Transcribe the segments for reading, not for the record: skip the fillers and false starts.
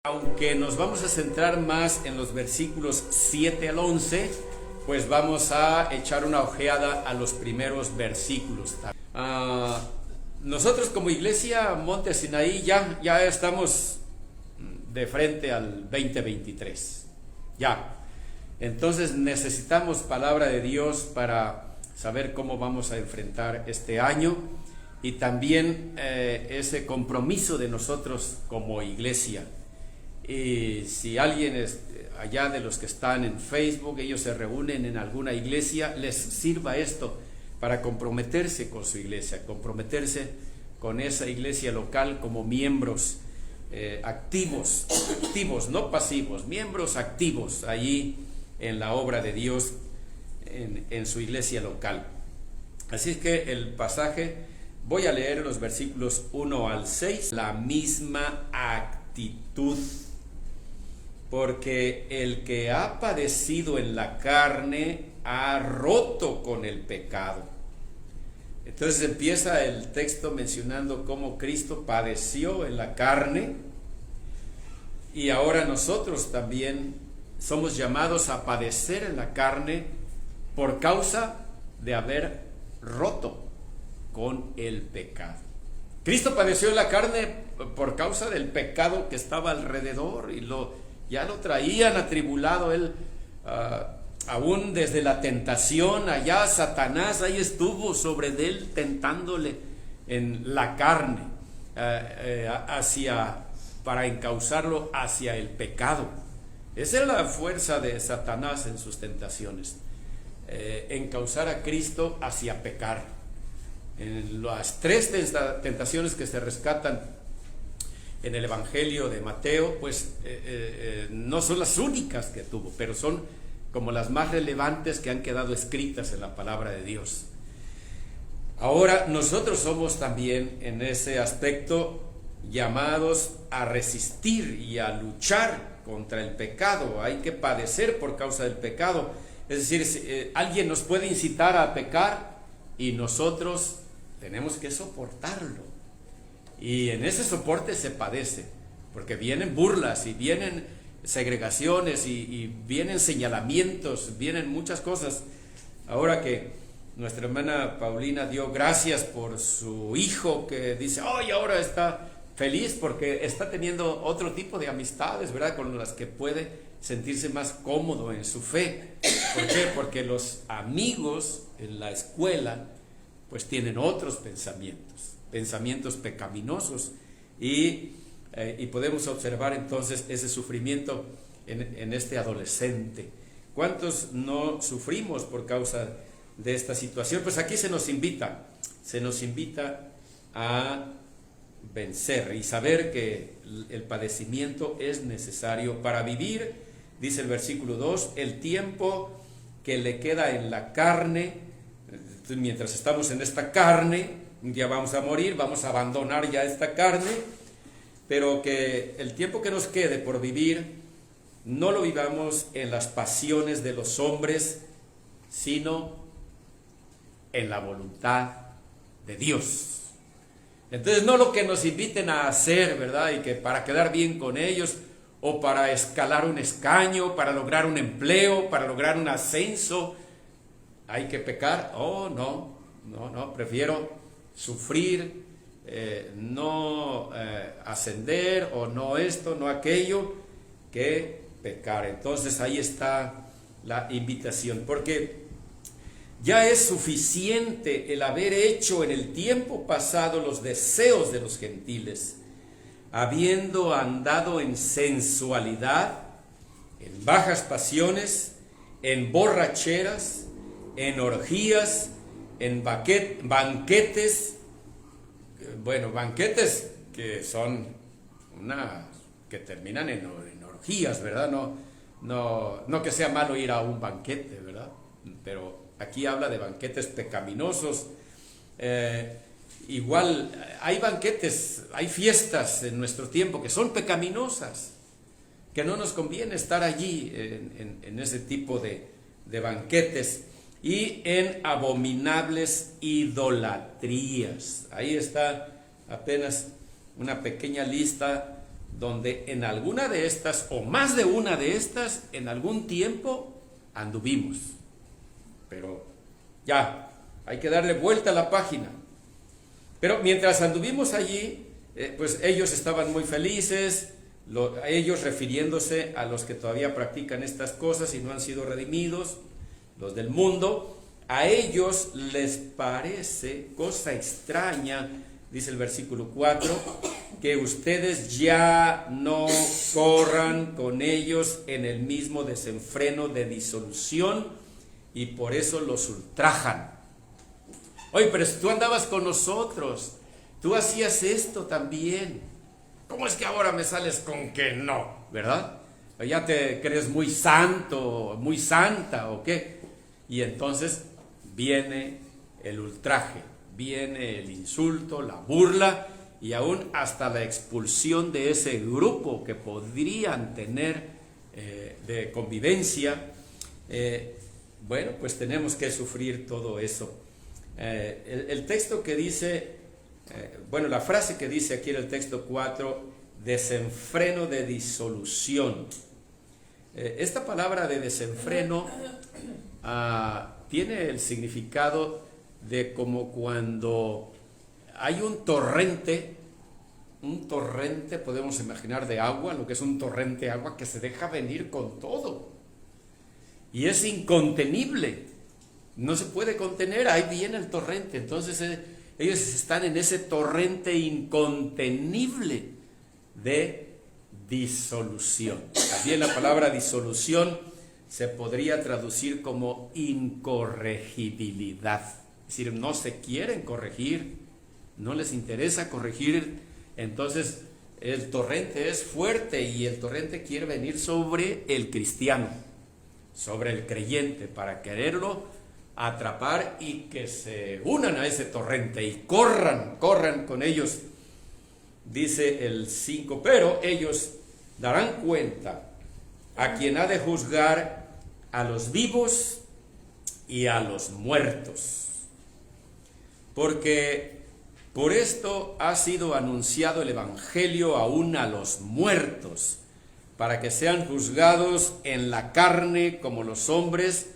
Aunque nos vamos a centrar más en los versículos 7 al 11, pues vamos a echar una ojeada a los primeros versículos. Nosotros como iglesia Monte Sinaí ya estamos de frente al 2023. Ya. Entonces necesitamos palabra de Dios para saber cómo vamos a enfrentar este año y también ese compromiso de nosotros como iglesia. Y si alguien es allá de los que están en Facebook, ellos se reúnen en alguna iglesia, les sirva esto para comprometerse con su iglesia, comprometerse con esa iglesia local como miembros activos, no pasivos, miembros activos allí en la obra de Dios en su iglesia local. Así es que el pasaje, voy a leer los versículos 1 al 6, la misma actitud. Porque el que ha padecido en la carne ha roto con el pecado. Entonces empieza el texto mencionando cómo Cristo padeció en la carne y ahora nosotros también somos llamados a padecer en la carne por causa de haber roto con el pecado. Cristo padeció en la carne por causa del pecado que estaba alrededor y ya lo traían atribulado él, aún desde la tentación, allá Satanás ahí estuvo sobre él tentándole en la carne, para encauzarlo hacia el pecado. Esa es la fuerza de Satanás en sus tentaciones, encauzar a Cristo hacia pecar. En las tres tentaciones que se rescatan en el Evangelio de Mateo, pues no son las únicas que tuvo, pero son como las más relevantes que han quedado escritas en la palabra de Dios. Ahora nosotros somos también en ese aspecto llamados a resistir y a luchar contra el pecado. Hay que padecer por causa del pecado. Es decir, alguien nos puede incitar a pecar y nosotros tenemos que soportarlo. Y en ese soporte se padece, porque vienen burlas y vienen segregaciones y vienen señalamientos, vienen muchas cosas. Ahora que nuestra hermana Paulina dio gracias por su hijo, que dice, y ahora está feliz porque está teniendo otro tipo de amistades, ¿verdad? Con las que puede sentirse más cómodo en su fe. ¿Por qué? Porque los amigos en la escuela pues tienen otros pensamientos pecaminosos y podemos observar entonces ese sufrimiento en este adolescente. ¿Cuántos no sufrimos por causa de esta situación? Pues aquí se nos invita a vencer y saber que el padecimiento es necesario para vivir. Dice el versículo 2, el tiempo que le queda en la carne. Mientras estamos en esta carne, un día vamos a morir, vamos a abandonar ya esta carne, pero que el tiempo que nos quede por vivir no lo vivamos en las pasiones de los hombres, sino en la voluntad de Dios. Entonces no lo que nos inviten a hacer, ¿verdad? Y que para quedar bien con ellos, o para escalar un escaño, para lograr un empleo, para lograr un ascenso, hay que pecar. No, prefiero sufrir, no ascender, o no esto, no aquello, que pecar. Entonces ahí está la invitación, porque ya es suficiente el haber hecho en el tiempo pasado los deseos de los gentiles, habiendo andado en sensualidad, en bajas pasiones, en borracheras, en orgías, en banquetes, banquetes que son que terminan en orgías, ¿verdad? No que sea malo ir a un banquete, ¿verdad? Pero aquí habla de banquetes pecaminosos. Igual hay banquetes, hay fiestas en nuestro tiempo que son pecaminosas, que no nos conviene estar allí en ese tipo de banquetes. Y en abominables idolatrías. Ahí está apenas una pequeña lista donde en alguna de estas, o más de una de estas, en algún tiempo anduvimos. Pero ya, hay que darle vuelta a la página. Pero mientras anduvimos allí, pues ellos estaban muy felices, ellos refiriéndose a los que todavía practican estas cosas y no han sido redimidos, los del mundo. A ellos les parece cosa extraña, dice el versículo 4, que ustedes ya no corran con ellos en el mismo desenfreno de disolución y por eso los ultrajan. Oye, pero tú andabas con nosotros, tú hacías esto también. ¿Cómo es que ahora me sales con que no? ¿Verdad? ¿Ya te crees muy santo, muy santa o qué? Y entonces viene el ultraje, viene el insulto, la burla y aún hasta la expulsión de ese grupo que podrían tener de convivencia. Bueno, pues tenemos que sufrir todo eso. El texto que dice, la frase que dice aquí en el texto 4, desenfreno de disolución. Esta palabra de desenfreno tiene el significado de como cuando hay un torrente, podemos imaginar de agua, lo que es un torrente de agua que se deja venir con todo y es incontenible, no se puede contener, ahí viene el torrente. Entonces ellos están en ese torrente incontenible de disolución. También la palabra disolución se podría traducir como incorregibilidad, es decir, no se quieren corregir, no les interesa corregir. Entonces el torrente es fuerte y el torrente quiere venir sobre el cristiano, sobre el creyente, para quererlo atrapar y que se unan a ese torrente y corran con ellos. Dice el 5, pero ellos darán cuenta a quien ha de juzgar a los vivos y a los muertos, porque por esto ha sido anunciado el evangelio aún a los muertos, para que sean juzgados en la carne como los hombres,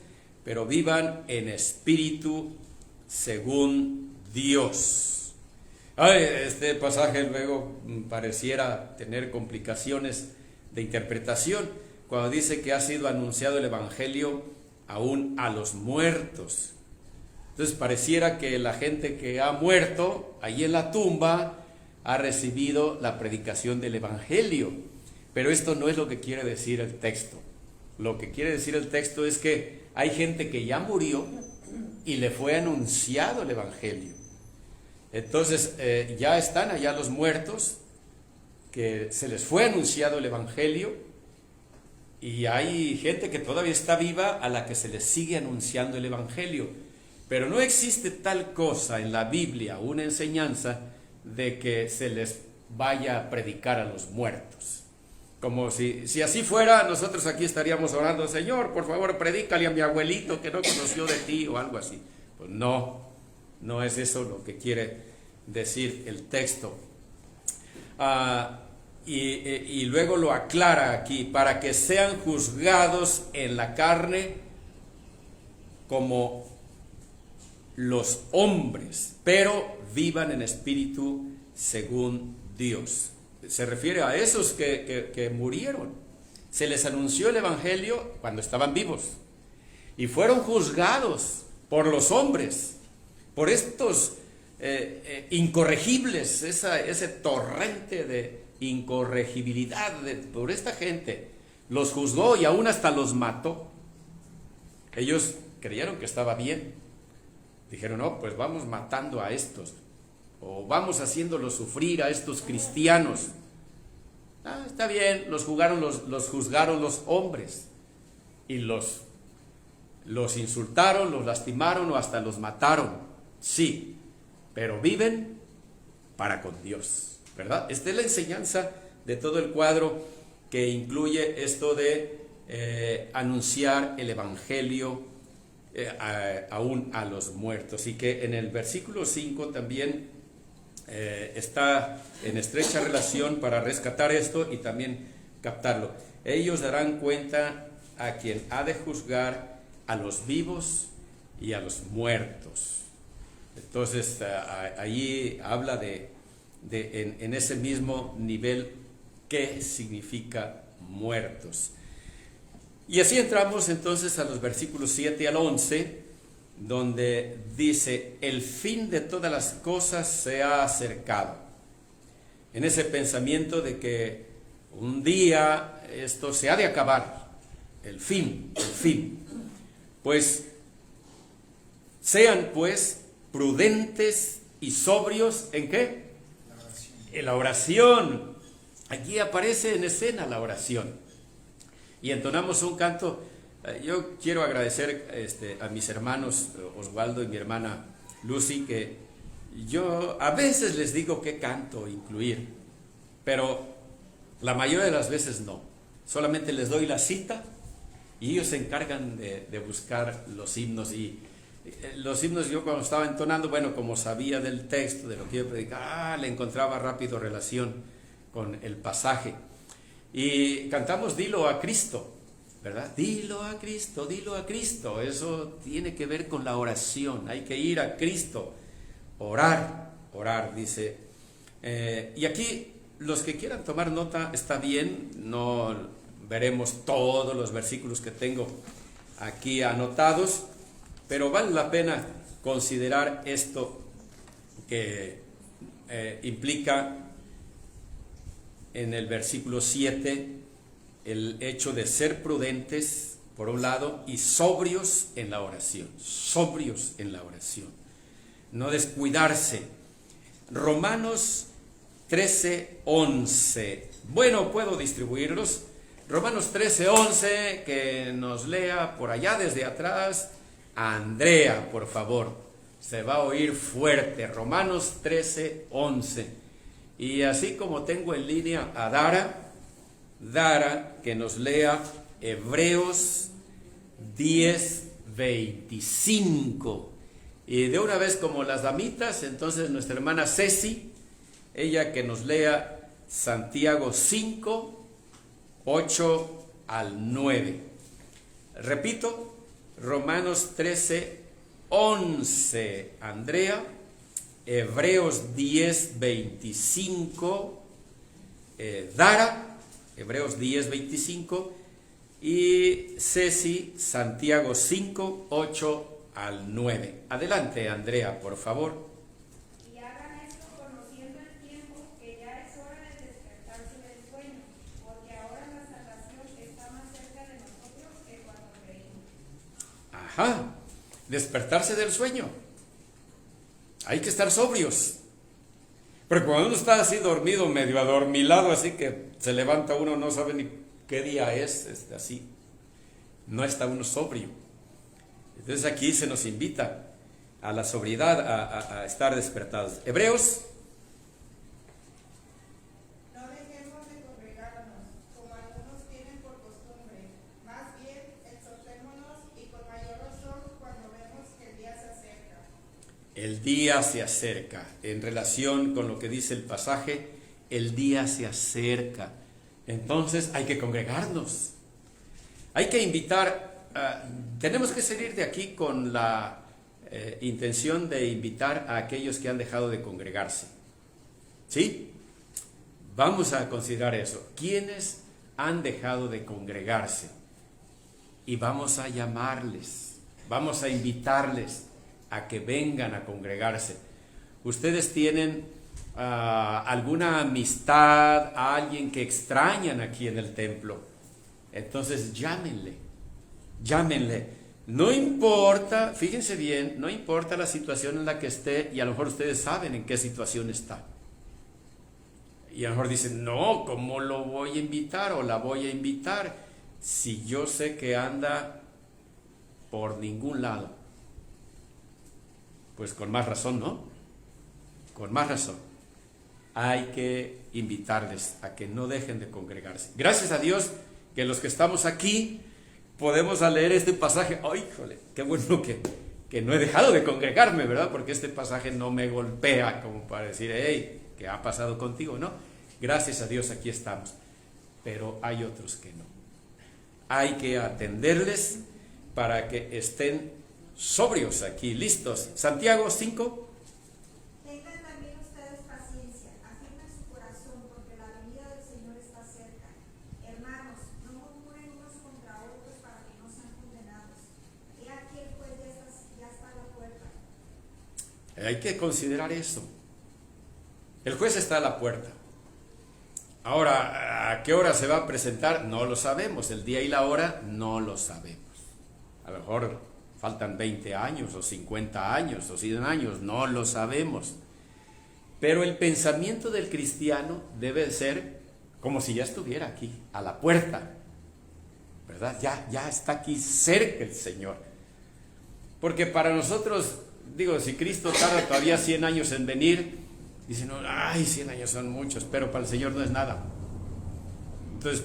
pero vivan en espíritu según Dios. Este pasaje luego pareciera tener complicaciones de interpretación cuando dice que ha sido anunciado el evangelio aún a los muertos. Entonces pareciera que la gente que ha muerto allí en la tumba ha recibido la predicación del evangelio, pero esto no es lo que quiere decir el texto. Lo que quiere decir el texto es que hay gente que ya murió y le fue anunciado el evangelio. Entonces ya están allá los muertos, que se les fue anunciado el evangelio, y hay gente que todavía está viva a la que se les sigue anunciando el evangelio. Pero no existe tal cosa en la Biblia, una enseñanza de que se les vaya a predicar a los muertos. Como si así fuera, nosotros aquí estaríamos orando, Señor, por favor, predícale a mi abuelito que no conoció de ti, o algo así. Pues no es eso lo que quiere decir el texto. Y luego lo aclara aquí, para que sean juzgados en la carne como los hombres, pero vivan en espíritu según Dios. Se refiere a esos que murieron. Se les anunció el evangelio cuando estaban vivos y fueron juzgados por los hombres, por estos incorregibles, ese torrente de incorregibilidad por esta gente. Los juzgó y aún hasta los mató. Ellos creyeron que estaba bien. Dijeron, no, pues vamos matando a estos, o vamos haciéndolos sufrir a estos cristianos. Está bien, los juzgaron los hombres y los insultaron, los lastimaron o hasta los mataron. Sí, pero viven para con Dios, ¿verdad? Esta es la enseñanza de todo el cuadro, que incluye esto de anunciar el evangelio aún a los muertos. Y que en el versículo 5 también está en estrecha relación para rescatar esto y también captarlo. Ellos darán cuenta a quien ha de juzgar a los vivos y a los muertos. Entonces, allí habla en ese mismo nivel qué significa muertos. Y así entramos entonces a los versículos 7 al 11, donde dice: el fin de todas las cosas se ha acercado. En ese pensamiento de que un día esto se ha de acabar, el fin. Pues sean pues prudentes y sobrios, ¿en qué? En la oración. Aquí aparece en escena la oración. Y entonamos un canto. Yo quiero agradecer a mis hermanos Osvaldo y mi hermana Lucy, que yo a veces les digo qué canto incluir, pero la mayoría de las veces no. Solamente les doy la cita y ellos se encargan de buscar los himnos. Y los himnos, yo cuando estaba entonando, bueno, como sabía del texto, de lo que iba a predicar, le encontraba rápido relación con el pasaje. Y cantamos Dilo a Cristo, ¿verdad? Dilo a Cristo, dilo a Cristo. Eso tiene que ver con la oración. Hay que ir a Cristo, orar, dice. Y aquí, los que quieran tomar nota, está bien. No veremos todos los versículos que tengo aquí anotados, pero vale la pena considerar esto que implica en el versículo 7 el hecho de ser prudentes, por un lado, y sobrios en la oración. No descuidarse. Romanos 13:11. Bueno, puedo distribuirlos. Romanos 13:11, que nos lea por allá desde atrás Andrea, por favor. Se va a oír fuerte. Romanos 13:11. Y así como tengo en línea a Dara, que nos lea Hebreos 10:25. Y de una vez, como las damitas, entonces nuestra hermana Ceci, ella que nos lea Santiago 5:8 al 9. Repito, Romanos 13:11 Andrea, Hebreos 10:25 Dara, Hebreos 10:25, y Ceci, Santiago 5:8 al 9. Adelante, Andrea, por favor. Y hagan esto conociendo el tiempo, que ya es hora de despertarse del sueño, porque ahora la salvación está más cerca de nosotros que cuando creímos. Ajá, despertarse del sueño. Hay que estar sobrios. Pero cuando uno está así dormido, medio adormilado, así que se levanta uno, no sabe ni qué día es, así, no está uno sobrio. Entonces aquí se nos invita a la sobriedad, a estar despertados. Hebreos. No dejemos de congregarnos, como algunos tienen por costumbre, más bien exhortémonos y con mayor razón cuando vemos que el día se acerca. El día se acerca. En relación con lo que dice el pasaje, el día se acerca. Entonces hay que congregarnos. Hay que invitar. Tenemos que salir de aquí con la intención de invitar a aquellos que han dejado de congregarse. ¿Sí? Vamos a considerar eso. ¿Quiénes han dejado de congregarse? Y vamos a llamarles, vamos a invitarles a que vengan a congregarse. Ustedes tienen alguna amistad, a alguien que extrañan aquí en el templo. Entonces llámenle. No importa, fíjense bien, no importa la situación en la que esté, y a lo mejor ustedes saben en qué situación está. Y a lo mejor dicen, no, ¿cómo lo voy a invitar o la voy a invitar si yo sé que anda por ningún lado? Pues con más razón, ¿no? Con más razón. Hay que invitarles a que no dejen de congregarse. Gracias a Dios que los que estamos aquí podemos leer este pasaje. ¡Ay, híjole! Qué bueno que no he dejado de congregarme, ¿verdad? Porque este pasaje no me golpea como para decir, hey, ¿qué ha pasado contigo? No, gracias a Dios aquí estamos. Pero hay otros que no. Hay que atenderles para que estén sobrios aquí, listos. Santiago 5. Tengan también ustedes paciencia, afirmen su corazón, porque la venida del Señor está cerca. Hermanos, no murmuren unos contra otros para que no sean condenados. He aquí el juez ya está a la puerta. Hay que considerar eso. El juez está a la puerta. Ahora, ¿a qué hora se va a presentar? No lo sabemos. El día y la hora no lo sabemos. A lo mejor faltan 20 años o 50 años o 100 años, no lo sabemos. Pero el pensamiento del cristiano debe ser como si ya estuviera aquí, a la puerta, ¿verdad? Ya está aquí cerca el Señor. Porque para nosotros, digo, si Cristo tarda todavía 100 años en venir, dicen, no, ay, 100 años son muchos, pero para el Señor no es nada. Entonces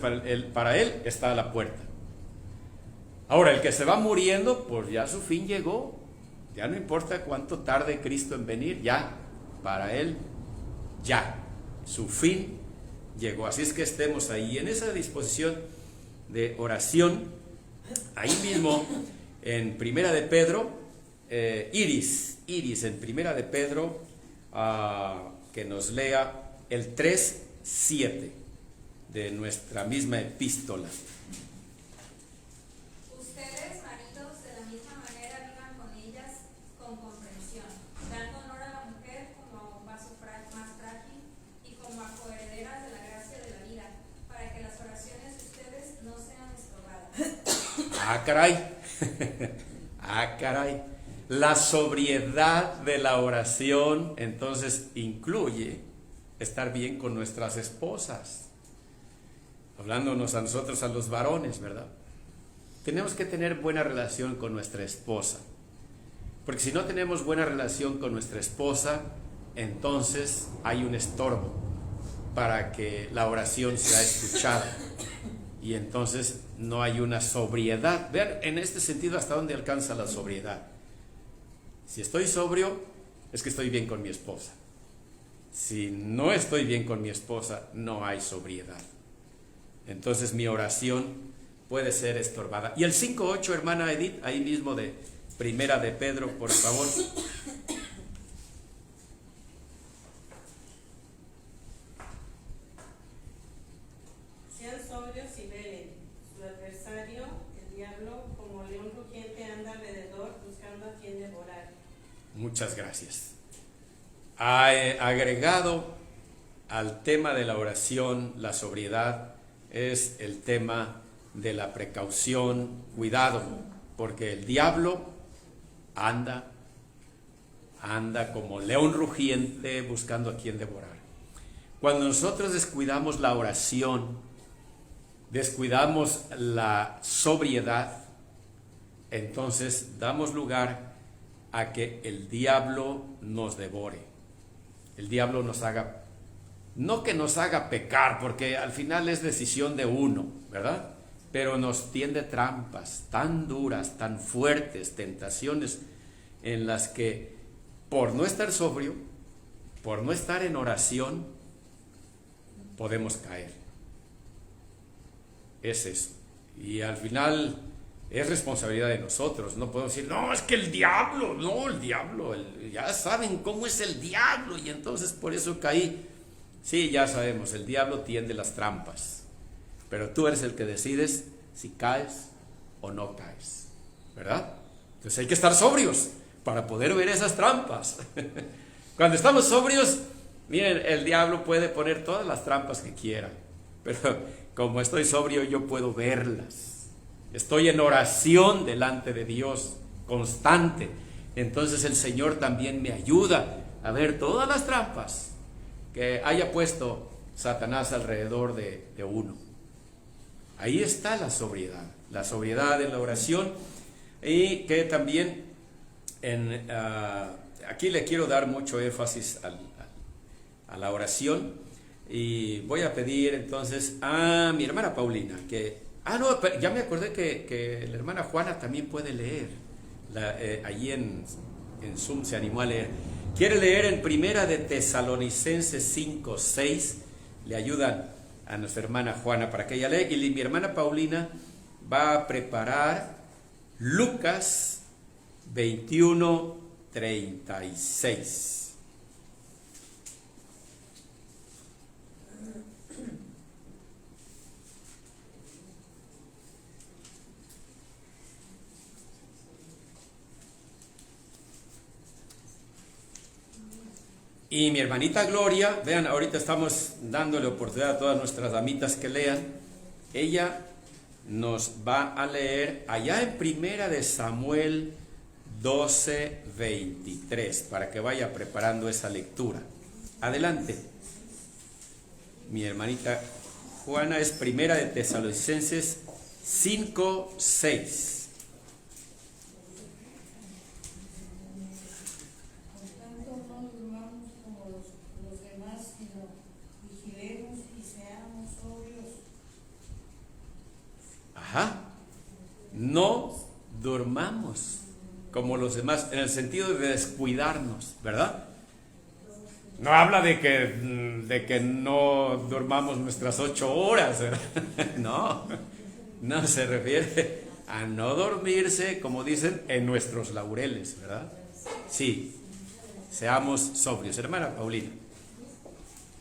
para Él está a la puerta. Ahora, el que se va muriendo, pues ya su fin llegó. Ya no importa cuánto tarde Cristo en venir, ya, para Él, ya, su fin llegó. Así es que estemos ahí, en esa disposición de oración, ahí mismo, en Primera de Pedro, Iris, en Primera de Pedro, que nos lea el 3:7 de nuestra misma epístola. Ustedes, maridos, de la misma manera vivan con ellas con comprensión, dando honor a la mujer como a un vaso más frágil y como a coherederas de la gracia de la vida, para que las oraciones de ustedes no sean estorbadas. Ah, caray. Ah, caray. La sobriedad de la oración entonces incluye estar bien con nuestras esposas. Hablándonos a nosotros, a los varones, ¿verdad? Tenemos que tener buena relación con nuestra esposa. Porque si no tenemos buena relación con nuestra esposa, entonces hay un estorbo para que la oración sea escuchada. Y entonces no hay una sobriedad. Vean en este sentido hasta dónde alcanza la sobriedad. Si estoy sobrio, es que estoy bien con mi esposa. Si no estoy bien con mi esposa, no hay sobriedad. Entonces mi oración puede ser estorbada. Y el 5:8, hermana Edith, ahí mismo de Primera de Pedro, por favor. Sean sobrios y velen. Su adversario, el diablo, como león rugiente, anda alrededor buscando a quien devorar. Muchas gracias. Ha agregado al tema de la oración, la sobriedad, es el tema de la precaución, cuidado, porque el diablo anda como león rugiente buscando a quien devorar. Cuando nosotros descuidamos la oración, descuidamos la sobriedad, entonces damos lugar a que el diablo nos devore. El diablo nos haga, no que nos haga pecar, porque al final es decisión de uno, ¿verdad? Pero nos tiende trampas tan duras, tan fuertes, tentaciones en las que por no estar sobrio, por no estar en oración, podemos caer. Es eso. Y al final es responsabilidad de nosotros. No podemos decir, no, es que el diablo, ya saben cómo es el diablo y entonces por eso caí. Sí, ya sabemos, el diablo tiende las trampas, pero tú eres el que decides si caes o no caes, ¿verdad? Entonces hay que estar sobrios para poder ver esas trampas. Cuando estamos sobrios, miren, el diablo puede poner todas las trampas que quiera, pero como estoy sobrio yo puedo verlas. Estoy en oración delante de Dios, constante. Entonces el Señor también me ayuda a ver todas las trampas que haya puesto Satanás alrededor de uno. Ahí está la sobriedad en la oración. Y que también aquí le quiero dar mucho énfasis a la oración. Y voy a pedir entonces a mi hermana Paulina que... no, ya me acordé que la hermana Juana también puede leer. allí en Zoom se animó a leer. Quiere leer en Primera de Tesalonicenses 5, 6. Le ayudan a nuestra hermana Juana para que ella lea. Y mi hermana Paulina va a preparar Lucas 21, 36. Y mi hermanita Gloria, vean, ahorita estamos dándole oportunidad a todas nuestras damitas que lean. Ella nos va a leer allá en Primera de Samuel 12, 23, para que vaya preparando esa lectura. Adelante. Mi hermanita Juana es Primera de Tesalonicenses 5, 6. Ajá. No durmamos como los demás, en el sentido de descuidarnos, ¿verdad? No habla de que no durmamos nuestras 8 horas, ¿verdad? No se refiere a no dormirse, como dicen, en nuestros laureles, ¿verdad? Sí, seamos sobrios. Hermana Paulina.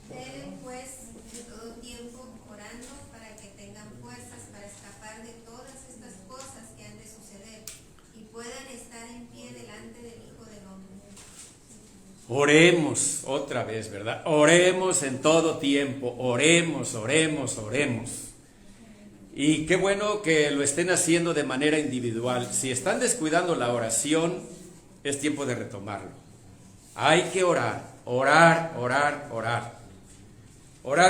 Deben pues de todo tiempo orando para que tengan fuerzas para escapar de todas estas cosas que han de suceder y puedan estar en pie delante del Hijo del Hombre. Oremos otra vez, ¿verdad? Oremos en todo tiempo, oremos. Y qué bueno que lo estén haciendo de manera individual. Si están descuidando la oración, es tiempo de retomarlo. Hay que orar. Orar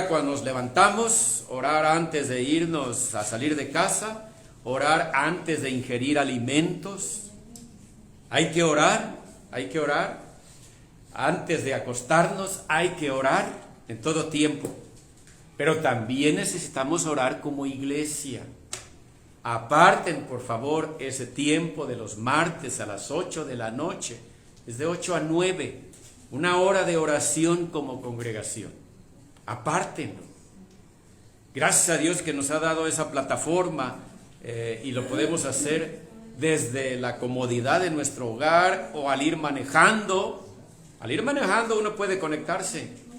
cuando nos levantamos, orar antes de irnos a salir de casa, orar antes de ingerir alimentos. Hay que orar. Antes de acostarnos hay que orar en todo tiempo. Pero también necesitamos orar como iglesia. Aparten, por favor, ese tiempo de los martes a las 8 de la noche. Es de 8 a 9. Una hora de oración como congregación. Apártenlo. Gracias a Dios que nos ha dado esa plataforma y lo podemos hacer desde la comodidad de nuestro hogar o al ir manejando. Al ir manejando uno puede conectarse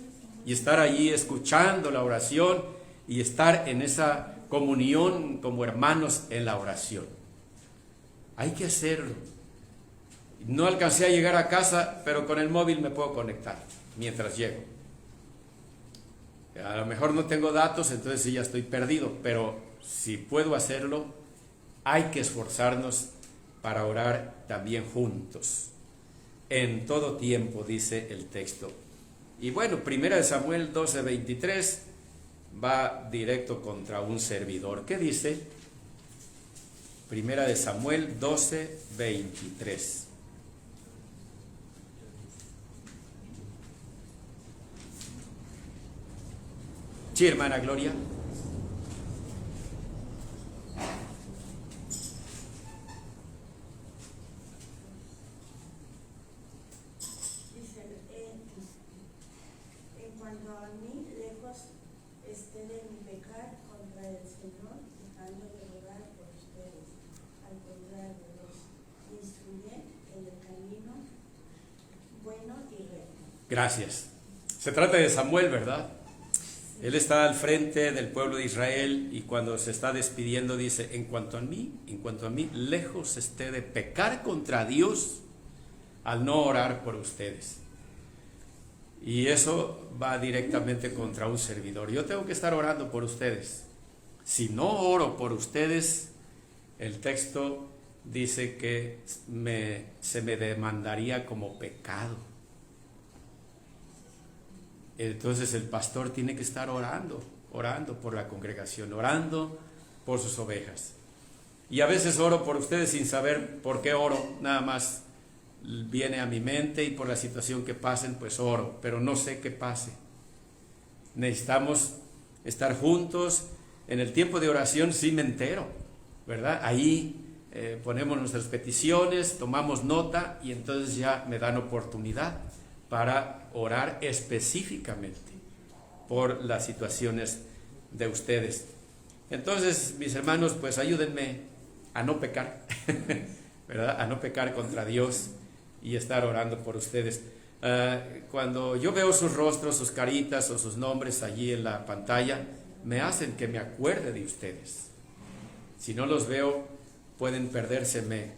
y estar allí escuchando la oración y estar en esa comunión como hermanos en la oración. Hay que hacerlo. No alcancé a llegar a casa, pero con el móvil me puedo conectar mientras llego. A lo mejor no tengo datos, entonces sí ya estoy perdido, pero si puedo hacerlo, hay que esforzarnos para orar también juntos. En todo tiempo, dice el texto. Y bueno, Primera de Samuel 12, 23 va directo contra un servidor. ¿Qué dice? Primera de Samuel 12, 23. Sí, hermana Gloria. En cuanto a mí, lejos esté de mi pecar contra el Señor, dejando de rogar por ustedes. Al contrario, los instruye en el camino bueno y recto. Gracias. Se trata de Samuel, ¿verdad? Él está al frente del pueblo de Israel y cuando se está despidiendo dice, en cuanto a mí, lejos esté de pecar contra Dios al no orar por ustedes. Y eso va directamente contra un servidor. Yo tengo que estar orando por ustedes. Si no oro por ustedes, el texto dice que se me demandaría como pecado. Entonces el pastor tiene que estar orando por la congregación, orando por sus ovejas. Y a veces oro por ustedes sin saber por qué oro, nada más viene a mi mente y por la situación que pasen, pues oro, pero no sé qué pase. Necesitamos estar juntos. En el tiempo de oración sí me entero, ¿verdad? Ahí ponemos nuestras peticiones, tomamos nota y entonces ya me dan oportunidad para orar específicamente por las situaciones de ustedes. Entonces, mis hermanos, pues ayúdenme a no pecar, ¿verdad? A no pecar contra Dios y estar orando por ustedes. Cuando yo veo sus rostros, sus caritas o sus nombres allí en la pantalla, me hacen que me acuerde de ustedes. Si no los veo, pueden perdérseme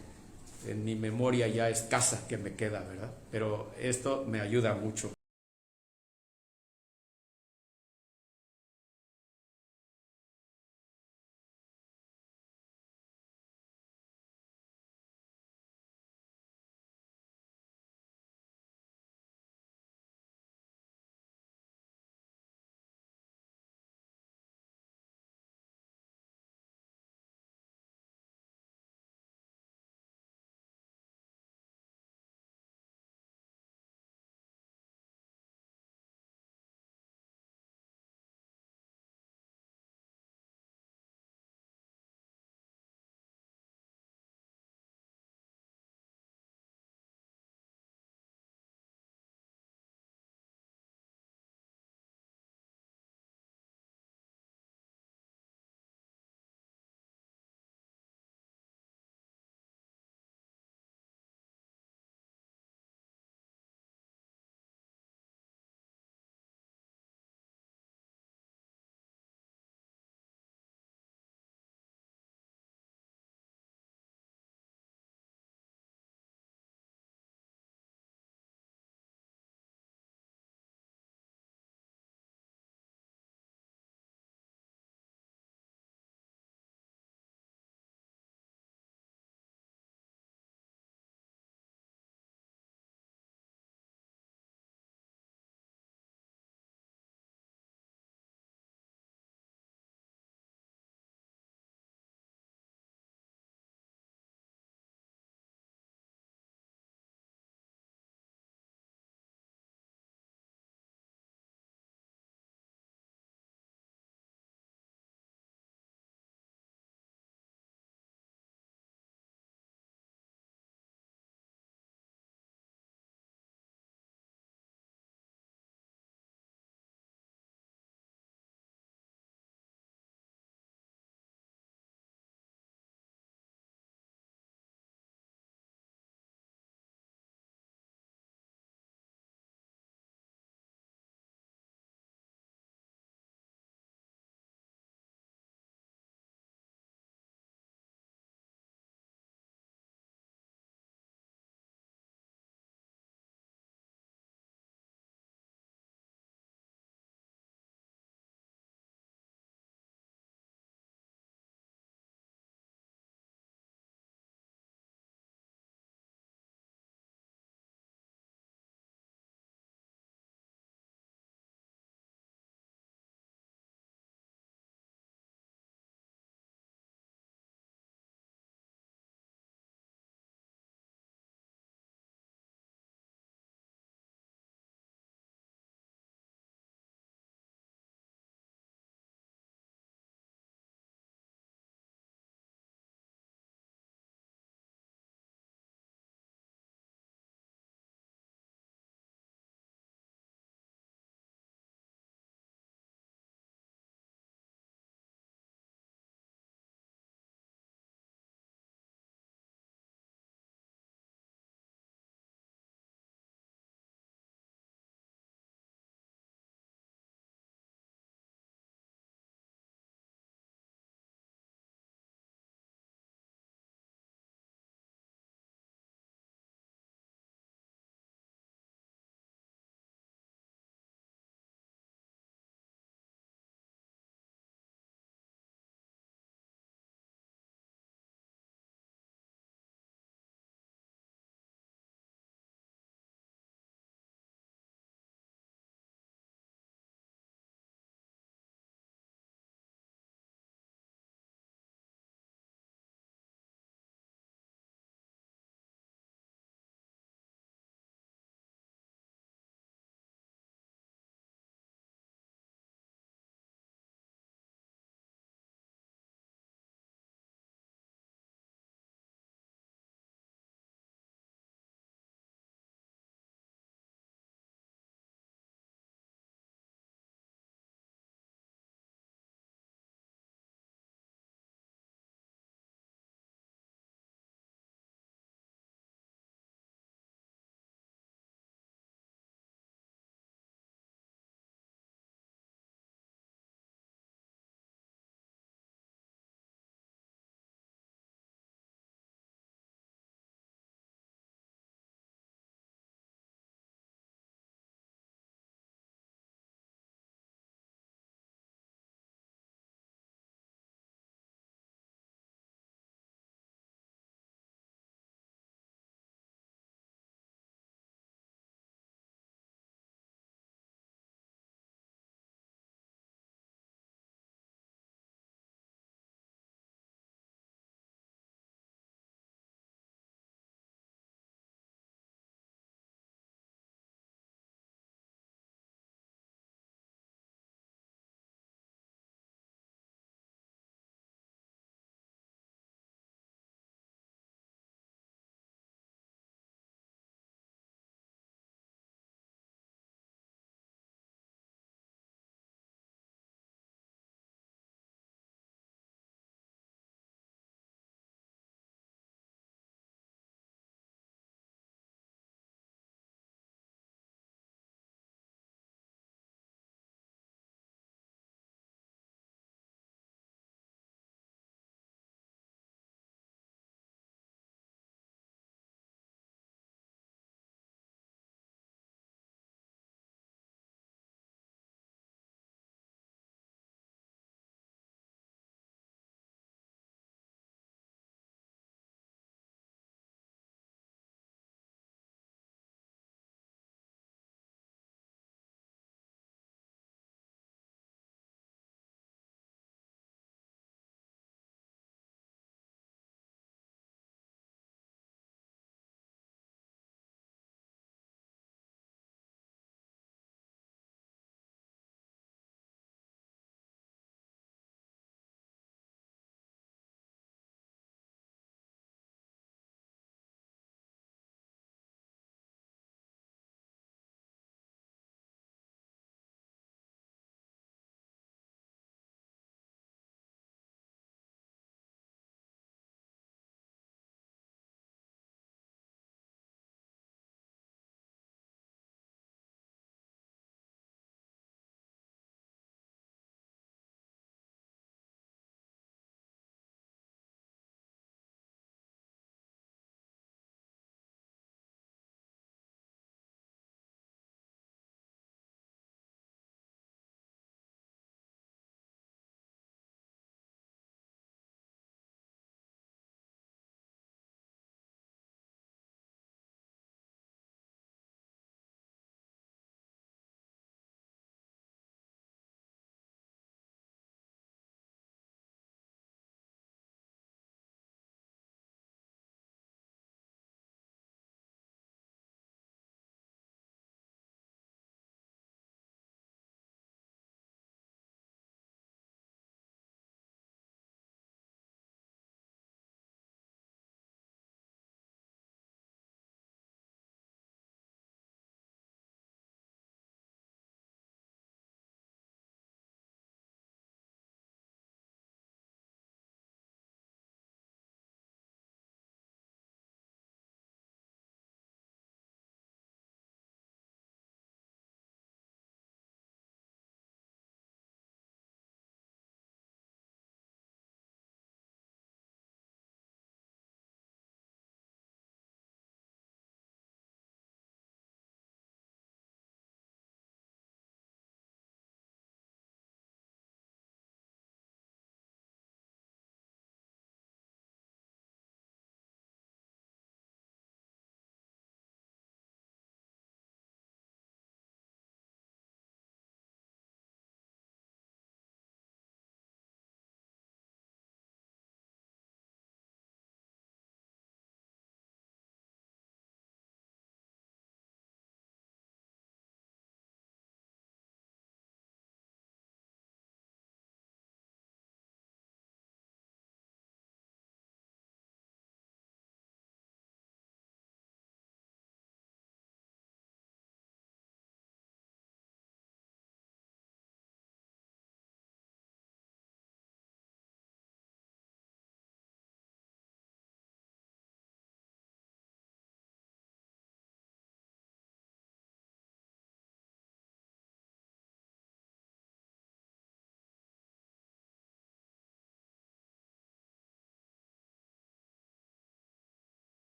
en mi memoria ya escasa que me queda, ¿verdad? Pero esto me ayuda mucho.